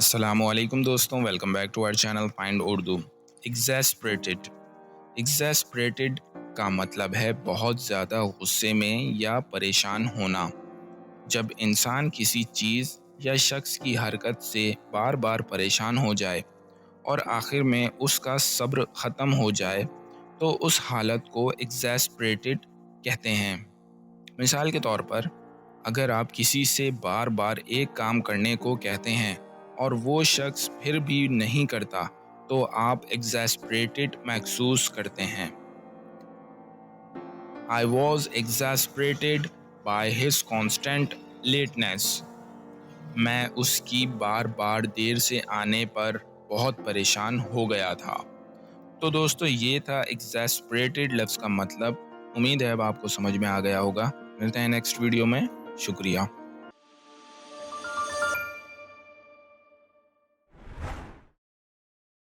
السلام علیکم دوستوں، welcome back to our channel find Urdu. Exasperated کا مطلب ہے بہت زیادہ غصے میں یا پریشان ہونا۔ جب انسان کسی چیز یا شخص کی حرکت سے بار بار پریشان ہو جائے اور آخر میں اس کا صبر ختم ہو جائے تو اس حالت کو ایگزاسپریٹڈ کہتے ہیں۔ مثال کے طور پر، اگر آپ کسی سے بار بار ایک کام کرنے کو کہتے ہیں اور وہ شخص پھر بھی نہیں کرتا تو آپ ایگزاسپریٹڈ محسوس کرتے ہیں۔ I was exasperated by his constant lateness۔ میں اس کی بار بار دیر سے آنے پر بہت پریشان ہو گیا تھا۔ تو دوستو، یہ تھا ایگزاسپریٹڈ لفظ کا مطلب۔ امید ہے اب آپ کو سمجھ میں آ گیا ہوگا۔ ملتے ہیں نیکسٹ ویڈیو میں۔ شکریہ۔